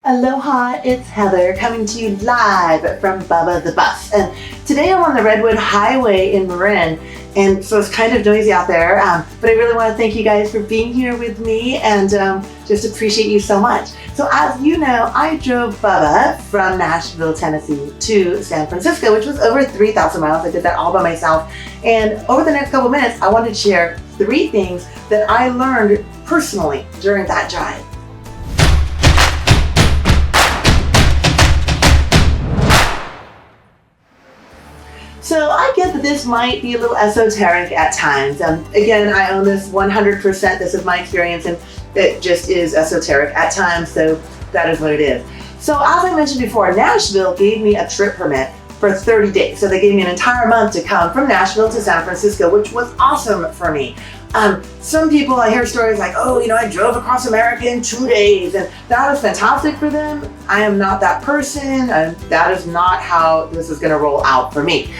Aloha, it's Heather coming to you live from Bubba the Bus. And today I'm on the Redwood Highway in Marin, and so it's kind of noisy out there, but I really want to thank you guys for being here with me and just appreciate you so much. So as you know, I drove Bubba from Nashville, Tennessee to San Francisco, which was over 3,000 miles. I did that all by myself. And over the next couple minutes, I wanted to share 3 things that I learned personally during that drive. So I get that this might be a little esoteric at times. Again, I own this 100%. This is my experience, and it just is esoteric at times, so that is what it is. So as I mentioned before, Nashville gave me a trip permit for 30 days. So they gave me an entire month to come from Nashville to San Francisco, which was awesome for me. Some people, I hear stories like, oh, I drove across America in 2 days, and that is fantastic for them. I am not that person, and that is not how this is gonna roll out for me.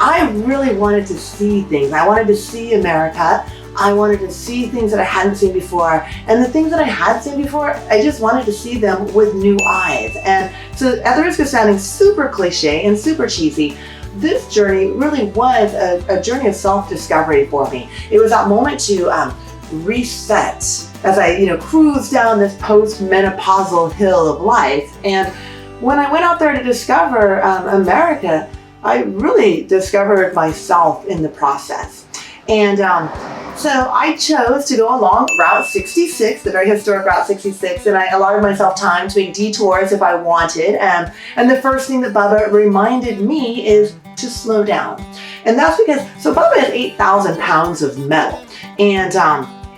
I really wanted to see things. I wanted to see America. I wanted to see things that I hadn't seen before. And the things that I had seen before, I just wanted to see them with new eyes. And so at the risk of sounding super cliche and super cheesy, this journey really was a journey of self-discovery for me. It was that moment to reset as I cruised down this post-menopausal hill of life. And when I went out there to discover America, I really discovered myself in the process. And so I chose to go along Route 66, the very historic Route 66, and I allotted myself time to make detours if I wanted. And the first thing that Bubba reminded me is to slow down. And that's because, so Bubba has 8,000 pounds of metal, and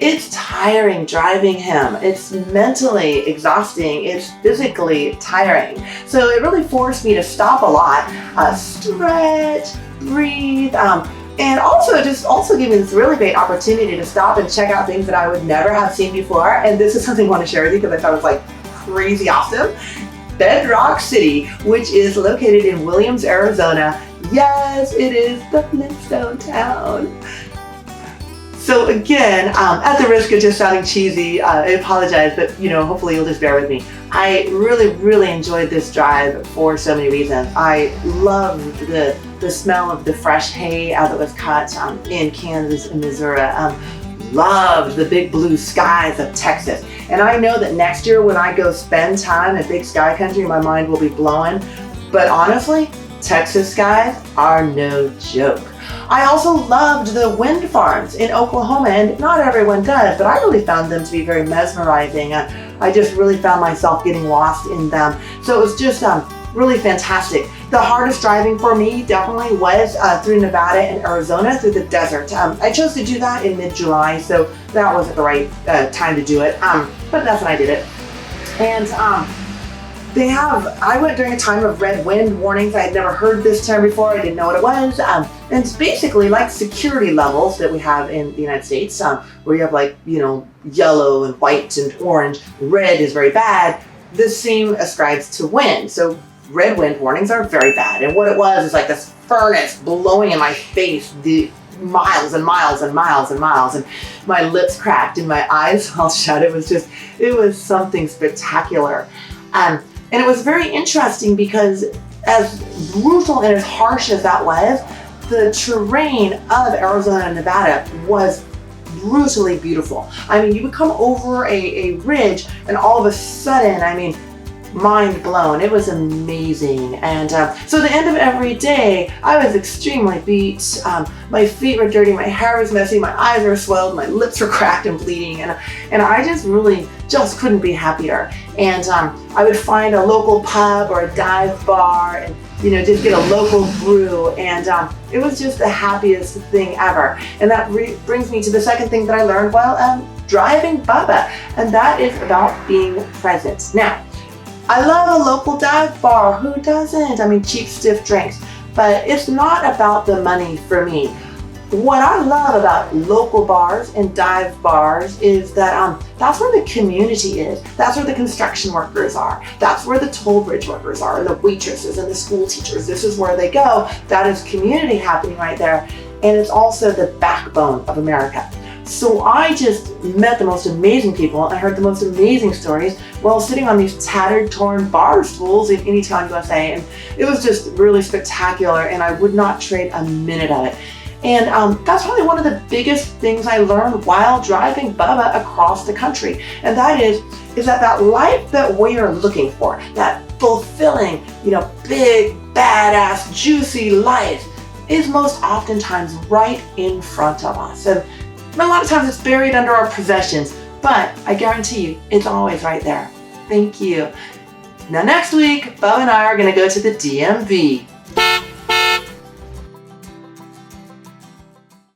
it's tiring driving him. It's mentally exhausting. It's physically tiring. So it really forced me to stop a lot, stretch, breathe, and also give me this really great opportunity to stop and check out things that I would never have seen before. And this is something I want to share with you because I thought it was like crazy awesome. Bedrock City, which is located in Williams, Arizona. Yes, it is the Flintstone town. So again, at the risk of just sounding cheesy, I apologize, but hopefully you'll just bear with me. I really enjoyed this drive for so many reasons. I loved the smell of the fresh hay that was cut in Kansas and Missouri. Loved the big blue skies of Texas. And I know that next year when I go spend time in big sky country, my mind will be blowing. But honestly, Texas skies are no joke. I also loved the wind farms in Oklahoma, and not everyone does, but I really found them to be very mesmerizing. I just really found myself getting lost in them. So it was just really fantastic. The hardest driving for me definitely was through Nevada and Arizona through the desert. I chose to do that in mid-July, so that wasn't the right time to do it, but that's when I did it. And I went during a time of red wind warnings. I had never heard this term before. I didn't know what it was. And it's basically like security levels that we have in the United States, where you have yellow and white and orange. Red is very bad. The same ascribes to wind. So red wind warnings are very bad. And what it was is like this furnace blowing in my face, the miles and miles and miles and miles, and my lips cracked and my eyes fell shut. It was something spectacular. And it was very interesting because as brutal and as harsh as that was, the terrain of Arizona and Nevada was brutally beautiful. I mean, you would come over a ridge and all of a sudden, mind blown. It was amazing. And so at the end of every day, I was extremely beat. My feet were dirty, my hair was messy, my eyes were swelled, my lips were cracked and bleeding. And I just couldn't be happier. And I would find a local pub or a dive bar and just get a local brew. And it was just the happiest thing ever. And that brings me to the second thing that I learned while driving Bubba. And that is about being present. Now, I love a local dive bar. Who doesn't? Cheap, stiff drinks. But it's not about the money for me. What I love about local bars and dive bars is that that's where the community is. That's where the construction workers are. That's where the toll bridge workers are, and the waitresses and the school teachers. This is where they go. That is community happening right there. And it's also the backbone of America. So I just met the most amazing people and heard the most amazing stories while sitting on these tattered, torn bar stools in Anytown, USA. And it was just really spectacular, and I would not trade a minute of it. And that's probably one of the biggest things I learned while driving Bubba across the country. And that is that life that we are looking for, that fulfilling, big, badass, juicy life is most oftentimes right in front of us. And a lot of times it's buried under our possessions, but I guarantee you it's always right there. Thank you. Now next week, Bubba and I are going to go to the DMV.